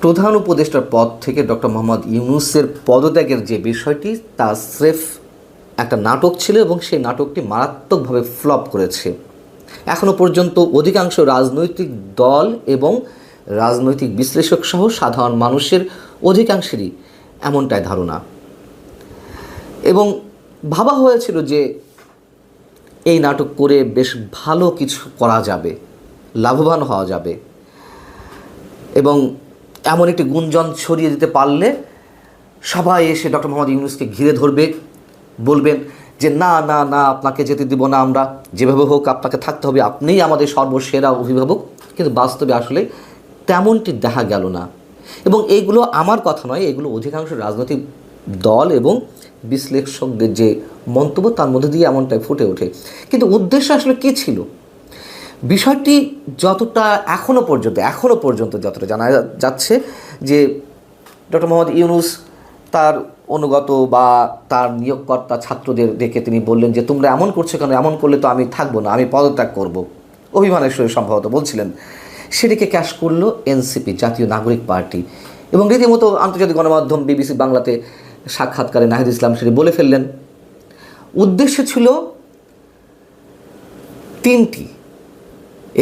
প্রধান উপদেষ্টার পদ থেকে ডক্টর মোহাম্মদ ইউনূসের পদত্যাগের যে বিষয়টি তা স্রেফ একটা নাটক ছিল এবং সেই নাটকটি মারাত্মকভাবে ফ্লপ করেছে। এখনও পর্যন্ত অধিকাংশ রাজনৈতিক দল এবং রাজনৈতিক বিশ্লেষক সহ সাধারণ মানুষের অধিকাংশেরই এমনটাই ধারণা, এবং ভাবা হয়েছিল যে এই নাটক করে বেশ ভালো কিছু করা যাবে, লাভবান হওয়া যাবে, এবং এমন একটি গুঞ্জন ছড়িয়ে দিতে পারলে সবাই এসে ডক্টর মোহাম্মদ ইউনূসকে ঘিরে ধরবে, বলবেন যে না না না, আপনাকে যেতে দিব না আমরা, যেভাবে হোক আপনাকে থাকতে হবে, আপনিই আমাদের সর্বসেরা অভিভাবক। কিন্তু বাস্তবে আসলে তেমনটি দেখা গেল না। এবং এইগুলো আমার কথা নয়, এগুলো অধিকাংশ রাজনৈতিক দল এবং বিশ্লেষকদের যে মন্তব্য তার মধ্যে দিয়ে এমনটাই ফুটে ওঠে। কিন্তু উদ্দেশ্য আসলে কী ছিল? বিষয়টি যতটা এখনও পর্যন্ত যতটা জানা যাচ্ছে যে ডক্টর মোহাম্মদ ইউনূস তার অনুগত বা তার নিয়োগকর্তা ছাত্রদের ডেকে তিনি বললেন যে তোমরা এমন করছো কেন, এমন করলে তো আমি থাকবো না, আমি পদত্যাগ করব, অভিমানের সঙ্গে সম্ভবত বলছিলেন। সেটিকে ক্যাশ করলো এনসিপি, জাতীয় নাগরিক পার্টি, এবং রীতিমতো আন্তর্জাতিক গণমাধ্যম বিবিসি বাংলাতে সাক্ষাৎকারে নাহিদ ইসলাম সেটি বলে ফেললেন। উদ্দেশ্য ছিল তিনটি।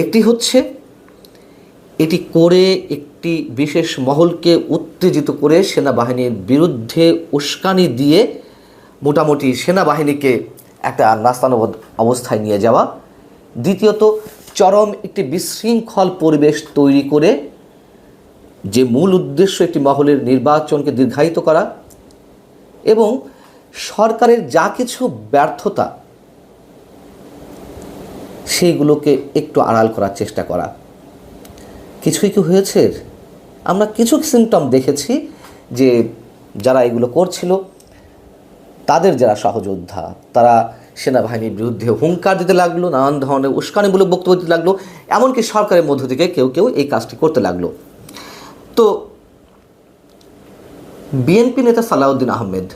একটি হচ্ছে এটি করে একটি বিশেষ মহলকে উত্তেজিত করে সেনাবাহিনীর বিরুদ্ধে উস্কানি দিয়ে মোটামুটি সেনাবাহিনীকে একটা নাস্তানুবোধ অবস্থায় নিয়ে যাওয়া। দ্বিতীয়ত, চরম একটি বিশৃঙ্খল পরিবেশ তৈরি করে যে মূল উদ্দেশ্য একটি মহলের নির্বাচনকে দীর্ঘায়িত করা, এবং সরকারের যা কিছু ব্যর্থতা সেইগুলোকে একটু আড়াল করার চেষ্টা করা। কিছুই কি হয়েছে? আমরা কিছু সিমটম দেখেছি যে যারা এগুলো করছিল তাদের যারা সহযোদ্ধা তারা সেনাবাহিনীর বিরুদ্ধে হুঙ্কার দিতে লাগলো, নানান ধরনের উস্কানিমূলক বক্তব্য দিতে লাগলো, এমনকি সরকারের মধ্য থেকে কেউ কেউ এই কাজটি করতে লাগলো। তো বিএনপি নেতা সালাউদ্দিন আহমেদ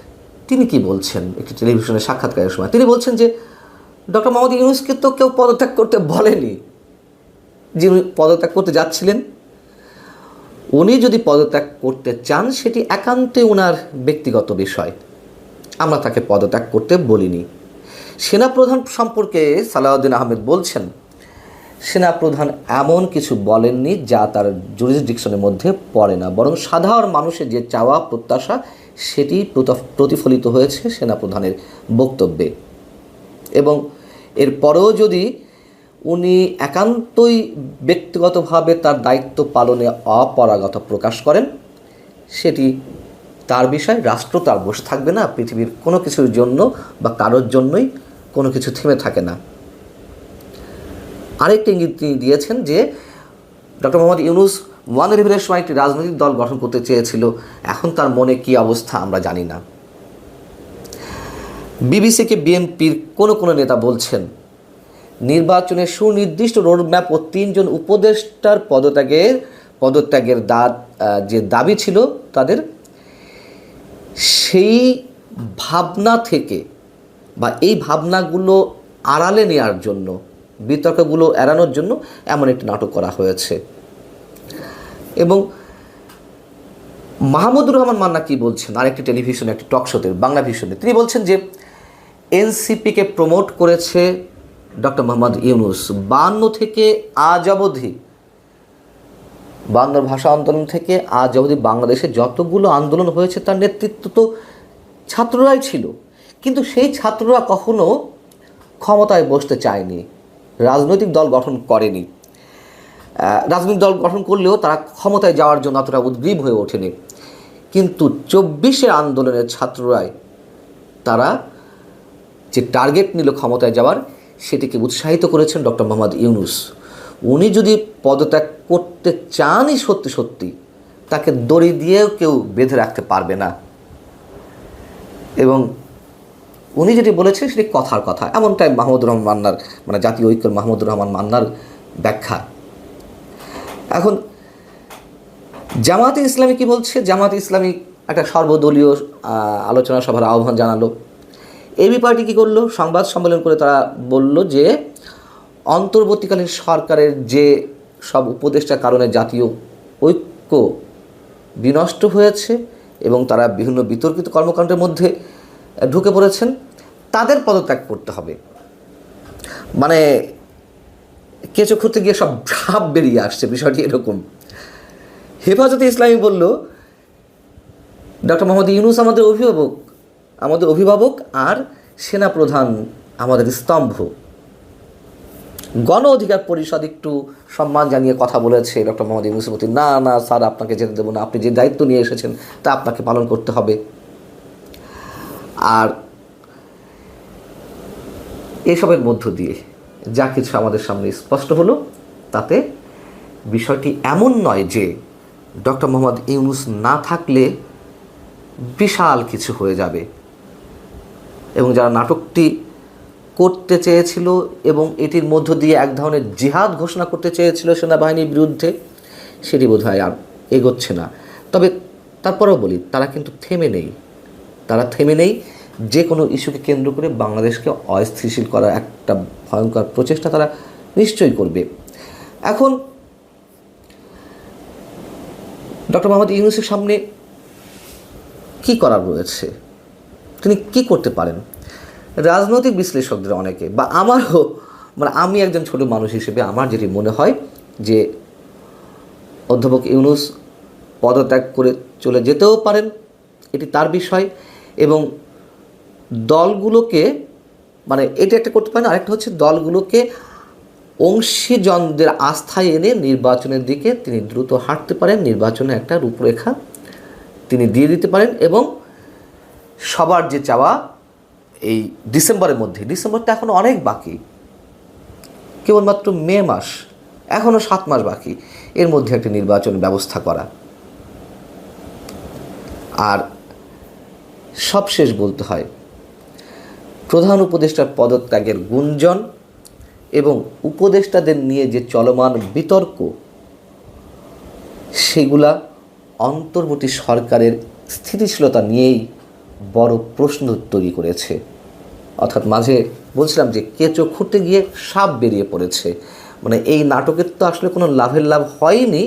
তিনি কি বলছেন একটি টেলিভিশনে সাক্ষাৎকারের সময়? তিনি বলছেন যে ডক্টর মোহাম্মদ ইউনূসকে তো কেউ পদত্যাগ করতে বলেনি, যিনি পদত্যাগ করতে যাচ্ছিলেন উনি যদি পদত্যাগ করতে চান সেটি একান্তই ওনার ব্যক্তিগত বিষয়, আমরা তাকে পদত্যাগ করতে বলিনি। সেনাপ্রধান সম্পর্কে সালাউদ্দিন আহমেদ বলছেন সেনাপ্রধান এমন কিছু বলেননি যা তার জুরিসডিকশনের মধ্যে পড়ে না, বরং সাধারণ মানুষের যে চাওয়া প্রত্যাশা সেটি প্রতিফলিত হয়েছে সেনাপ্রধানের বক্তব্যে। এবং এরপরেও যদি উনি একান্তই ব্যক্তিগতভাবে তার দায়িত্ব পালনে অপারগতা প্রকাশ করেন সেটি তার বিষয়, রাষ্ট্র তার বসে থাকবে না। পৃথিবীর কোনো কিছুর জন্য বা কারোর জন্যই কোনো কিছু থেমে থাকে না। আরেকটি ইঙ্গিত তিনি দিয়েছেন যে ডক্টর মোহাম্মদ ইউনূস 1-11 সময় একটি রাজনৈতিক দল গঠন করতে চেয়েছিল, এখন তার মনে কী অবস্থা আমরা জানি না। বিবিসিকে বিএনপির কোনো নেতা বলছেন নির্বাচনের সুনির্দিষ্ট রোডম্যাপ ও 3 জন উপদেষ্টার পদত্যাগের যে দাবি ছিল তাদের, সেই ভাবনা থেকে বা এই ভাবনাগুলো আড়ালে নেওয়ার জন্য, বিতর্কগুলো এড়ানোর জন্য এমন একটি নাটক করা হয়েছে। এবং মাহমুদুর রহমান মান্না কি বলছেন আরেকটি টেলিভিশনে, একটি টক শোতে, বাংলা ভিশনে, তিনি বলছেন যে এনসিপিকে প্রমোট করেছে ডক্টর মোহাম্মদ ইউনূস। 52 থেকে আজ অবধি, 52 ভাষা আন্দোলন থেকে আজ অবধি বাংলাদেশে যতগুলো আন্দোলন হয়েছে তার নেতৃত্ব তো ছাত্ররাই ছিল, কিন্তু সেই ছাত্ররা কখনো ক্ষমতায় বসতে চায়নি, রাজনৈতিক দল গঠন করেনি। রাজনৈতিক দল গঠন করলেও তারা ক্ষমতায় যাওয়ার জন্য অতটা উদ্গ্রীব হয়ে ওঠেনি। কিন্তু 24 আন্দোলনের ছাত্ররাই তারা যে টার্গেট নিল ক্ষমতায় যাওয়ার, সেটিকে উৎসাহিত করেছেন ডক্টর মোহাম্মদ ইউনূস। উনি যদি পদত্যাগ করতে চানই সত্যি সত্যি, তাকে দড়ি দিয়েও কেউ বেঁধে রাখতে পারবে না। এবং উনি যেটি বলেছেন সেটি কথার কথা, এমনটাই মাহমুদুর রহমান মান্নার, মানে জাতীয় ঐক্যের মাহমুদুর রহমান মান্নার ব্যাখ্যা। এখন জামায়াতে ইসলামী কি বলছে? জামায়াতে ইসলামী একটা সর্বদলীয় আলোচনা সভার আহ্বান জানালো। এবি পার্টি কী করলো? সংবাদ সম্মেলন করে তারা বলল যে অন্তর্বর্তীকালীন সরকারের যে সব উপদেষ্টার কারণে জাতীয় ঐক্য বিনষ্ট হয়েছে এবং তারা বিভিন্ন বিতর্কিত কর্মকাণ্ডের মধ্যে ঢুকে পড়েছেন, তাদের পদত্যাগ করতে হবে। মানে কেঁচো খুঁড়তে গিয়ে সব ভাব বেরিয়ে আসছে, বিষয়টি এরকম। হেফাজতে ইসলামী বলল, ডক্টর মোহাম্মদ ইউনূস আমাদের অভিভাবক আর সেনাপ্রধান আমাদের স্তম্ভ। গণ অধিকার পরিষদ একটু সম্মান জানিয়ে কথা বলেছে ডক্টর মোহাম্মদ ইউনূসের প্রতি, না না স্যার, আপনাকে যেতে দেবো না, আপনি যে দায়িত্ব নিয়ে এসেছেন তা আপনাকে পালন করতে হবে। আর এসবের মধ্য দিয়ে যা কিছু আমাদের সামনে স্পষ্ট হলো, তাতে বিষয়টি এমন নয় যে ডক্টর মোহাম্মদ ইউনূস না থাকলে বিশাল কিছু হয়ে যাবে, এবং যারা নাটকটি করতে চেয়েছিল এবং এটির মধ্য দিয়ে এক ধরনের জিহাদ ঘোষণা করতে চেয়েছিল সেনাবাহিনীর বিরুদ্ধে, সেটি বোধহয় আর এগোচ্ছে না। তবে তারপরেও বলি, তারা কিন্তু থেমে নেই। যে কোনো ইস্যুকে কেন্দ্র করে বাংলাদেশকে অস্থিতিশীল করার একটা ভয়ঙ্কর প্রচেষ্টা তারা নিশ্চয়ই করবে। এখন ডক্টর মোহাম্মদ ইউনূসের সামনে কি করার রয়েছে, তিনি কি করতে পারেন? রাজনৈতিক বিশ্লেষকদের অনেকে, বা আমারও, আমি একজন ছোট মানুষ হিসেবে আমার যেটি মনে হয় যে অধ্যাপক ইউনূস পদত্যাগ করে চলে যেতেও পারেন, এটি তার বিষয়। এবং দলগুলোকে, এটা একটা করতে পারেন। আরেকটা হচ্ছে দলগুলোকে অংশীজনদের আস্থায় এনে নির্বাচনের দিকে তিনি দ্রুত হাঁটতে পারেন, নির্বাচনে একটা রূপরেখা তিনি দিয়ে দিতে পারেন। এবং সবার যে চাওয়া, এই ডিসেম্বরের মধ্যে, ডিসেম্বরটা এখনও অনেক বাকি, কেবলমাত্র মে মাস, এখনও 7 মাস বাকি, এর মধ্যে একটি নির্বাচন ব্যবস্থা করা। আর সবশেষ বলতে হয়, প্রধান উপদেষ্টার পদত্যাগের গুঞ্জন এবং উপদেষ্টাদের নিয়ে যে চলমান বিতর্ক, সেগুলা অন্তর্বর্তী সরকারের স্থিতিশীলতা নিয়েই বড় প্রশ্ন তৈরি করেছে। অর্থাৎ মাঝে বলছিলাম যে কেঁচো খুঁড়তে গিয়ে সাপ বেরিয়ে পড়েছে। এই নাটকের তো আসলে কোনো লাভ হয়নি,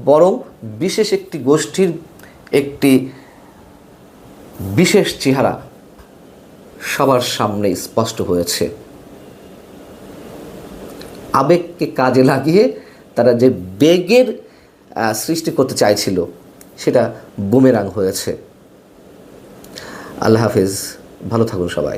বরং বিশেষ একটি গোষ্ঠীর একটি বিশেষ চেহারা সবার সামনে স্পষ্ট হয়েছে। আবেগকে কাজে লাগিয়ে তারা যে বেগের সৃষ্টি করতে চাইছিল, সেটা বুমেরাং হয়েছে। আল্লাহ হাফেজ, ভালো থাকুন সবাই।